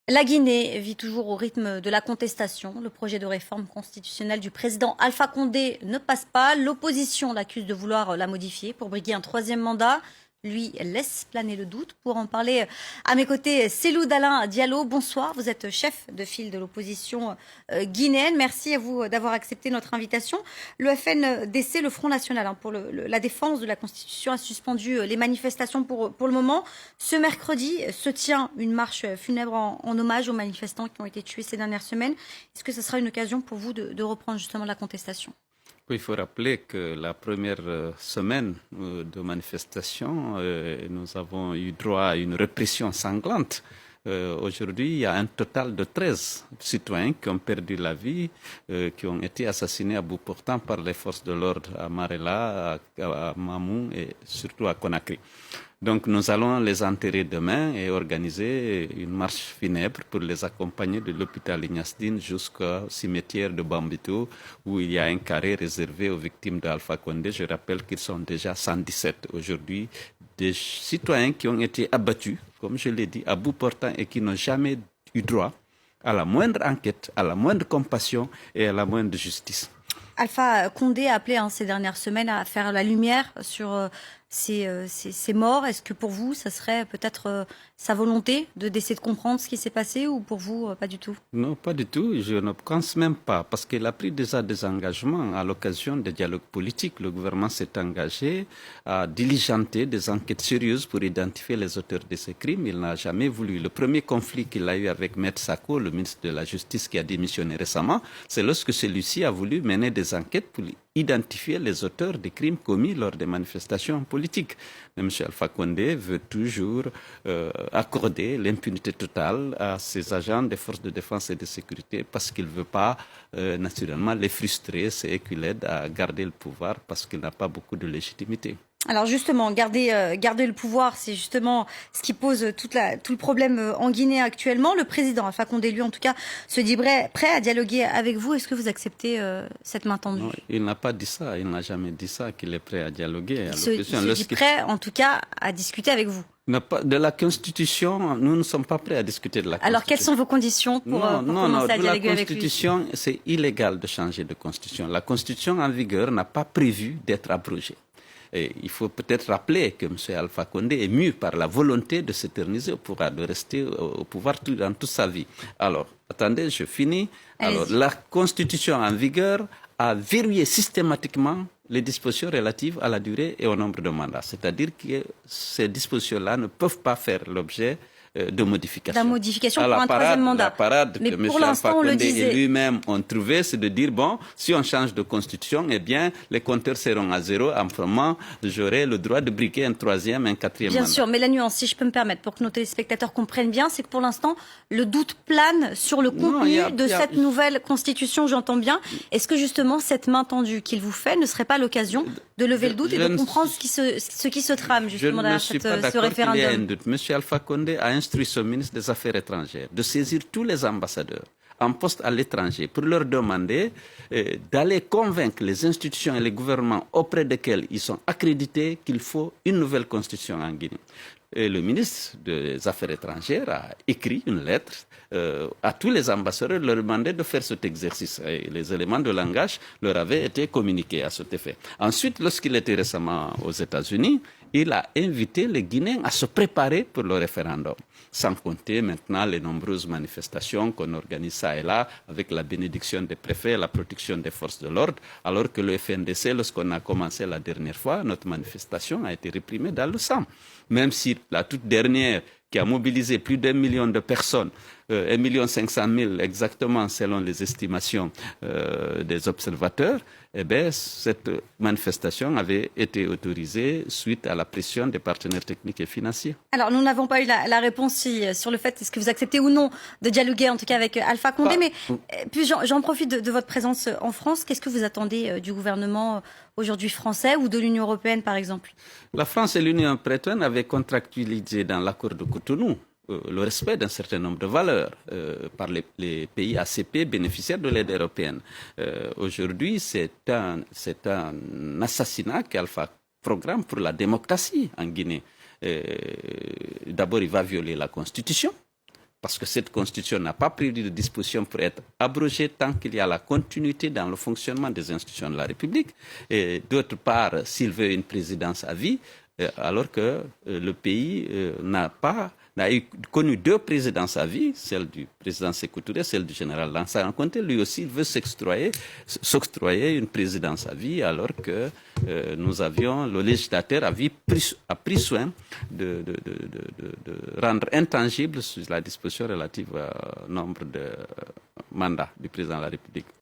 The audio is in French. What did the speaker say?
La Guinée vit toujours au rythme de la contestation. Le projet de réforme constitutionnelle du président Alpha Condé ne passe pas. L'opposition l'accuse de vouloir la modifier pour briguer un troisième mandat. Lui laisse planer le doute. Pour en parler à mes côtés, Cellou Dalein Diallo, bonsoir. Vous êtes chef de file de l'opposition guinéenne. Merci à vous d'avoir accepté notre invitation. Le FNDC, le Front National pour la défense de la Constitution, a suspendu les manifestations pour le moment. Ce mercredi se tient une marche funèbre en hommage aux manifestants qui ont été tués ces dernières semaines. Est-ce que ce sera une occasion pour vous de reprendre justement la contestation ? Il faut rappeler que la première semaine de manifestation, nous avons eu droit à une répression sanglante. Aujourd'hui, il y a un total de 13 citoyens qui ont perdu la vie, qui ont été assassinés à bout portant par les forces de l'ordre à Marella, à Mamou et surtout à Conakry. Donc nous allons les enterrer demain et organiser une marche funèbre pour les accompagner de l'hôpital Ignasdine jusqu'au cimetière de Bambito où il y a un carré réservé aux victimes d'Alpha Condé. Je rappelle qu'ils sont déjà 117 aujourd'hui, des citoyens qui ont été abattus, comme je l'ai dit, à bout portant et qui n'ont jamais eu droit à la moindre enquête, à la moindre compassion et à la moindre justice. Alpha Condé a appelé ces dernières semaines à faire la lumière sur ces morts. Est-ce que pour vous, ça serait peut-être sa volonté d'essayer de comprendre ce qui s'est passé ou pour vous, pas du tout? Non, pas du tout. Je ne pense même pas parce qu'il a pris déjà des engagements à l'occasion des dialogues politiques. Le gouvernement s'est engagé à diligenter des enquêtes sérieuses pour identifier les auteurs de ces crimes. Il n'a jamais voulu. Le premier conflit qu'il a eu avec Maître Sako, le ministre de la Justice qui a démissionné récemment, c'est lorsque celui-ci a voulu mener des enquêtes pour identifier les auteurs des crimes commis lors des manifestations politiques. Mais M. Alpha Condé veut toujours accorder l'impunité totale à ces agents des forces de défense et de sécurité parce qu'il ne veut pas naturellement les frustrer, c'est qu'il l'aide à garder le pouvoir parce qu'il n'a pas beaucoup de légitimité. Alors justement, garder le pouvoir, c'est justement ce qui pose tout le problème en Guinée actuellement. Le président Alpha Condé, lui en tout cas, se dit prêt à dialoguer avec vous. Est-ce que vous acceptez cette main tendue? Non, il n'a pas dit ça, il n'a jamais dit ça, qu'il est prêt à dialoguer. Il se dit prêt en tout cas à discuter avec vous. De la Constitution, nous ne sommes pas prêts à discuter de la Constitution. Alors, quelles sont vos conditions pour commencer à dialoguer avec lui? La Constitution, c'est illégal de changer de Constitution. La Constitution en vigueur n'a pas prévu d'être abrogée. Et il faut peut-être rappeler que M. Alpha Condé est mu par la volonté de s'éterniser au pouvoir, de rester au pouvoir dans toute sa vie. Alors, attendez, je finis. Alors, la Constitution en vigueur a verrouillé systématiquement les dispositions relatives à la durée et au nombre de mandats. C'est-à-dire que ces dispositions-là ne peuvent pas faire l'objet de modification. La modification pour un troisième mandat. La parade mais que pour M. Alpha Condé et lui-même ont trouvé, c'est de dire, bon, si on change de constitution, eh bien, les compteurs seront à zéro. En ce moment, j'aurai le droit de briquer un troisième, un quatrième mandat. Bien sûr, mais la nuance, si je peux me permettre, pour que nos téléspectateurs comprennent bien, c'est que pour l'instant, le doute plane sur le contenu de cette nouvelle constitution, j'entends bien. Est-ce que justement, cette main tendue qu'il vous fait ne serait pas l'occasion de lever le doute et de comprendre ce qui se trame justement derrière ce référendum? M. Alpha Condé a instruit son ministre des Affaires étrangères de saisir tous les ambassadeurs en poste à l'étranger pour leur demander d'aller convaincre les institutions et les gouvernements auprès desquels ils sont accrédités qu'il faut une nouvelle constitution en Guinée. Et le ministre des Affaires étrangères a écrit une lettre à tous les ambassadeurs leur demander de faire cet exercice. Et les éléments de langage leur avaient été communiqués à cet effet. Ensuite, lorsqu'il était récemment aux États-Unis, il a invité les Guinéens à se préparer pour le référendum. Sans compter maintenant les nombreuses manifestations qu'on organise ça et là, avec la bénédiction des préfets et la protection des forces de l'ordre, alors que le FNDC, lorsqu'on a commencé la dernière fois, notre manifestation a été réprimée dans le sang. Même si la toute dernière, qui a mobilisé plus d'1 million de personnes, 1 500 000 exactement selon les estimations des observateurs, eh bien, cette manifestation avait été autorisée suite à la pression des partenaires techniques et financiers. Alors, nous n'avons pas eu la réponse sur le fait, est-ce que vous acceptez ou non de dialoguer, en tout cas avec Alpha Condé, mais puis j'en profite de votre présence en France. Qu'est-ce que vous attendez du gouvernement aujourd'hui français ou de l'Union européenne, par exemple? La France et l'Union européenne avaient contractualisé dans l'accord de Cotonou le respect d'un certain nombre de valeurs par les pays ACP bénéficiaires de l'aide européenne. Aujourd'hui, c'est un assassinat qu'Alpha programme pour la démocratie en Guinée. D'abord, il va violer la Constitution. parce que cette constitution n'a pas prévu de dispositions pour être abrogée tant qu'il y a la continuité dans le fonctionnement des institutions de la République. Et d'autre part, s'il veut une présidence à vie, alors que le pays n'a connu 2 présidences à vie, celle du président Sékou Touré, celle du général Lansana Conté. Lui aussi, il veut s'octroyer une présidence à vie, alors que le législateur a pris soin de rendre intangible la disposition relative au nombre de mandats du président de la République.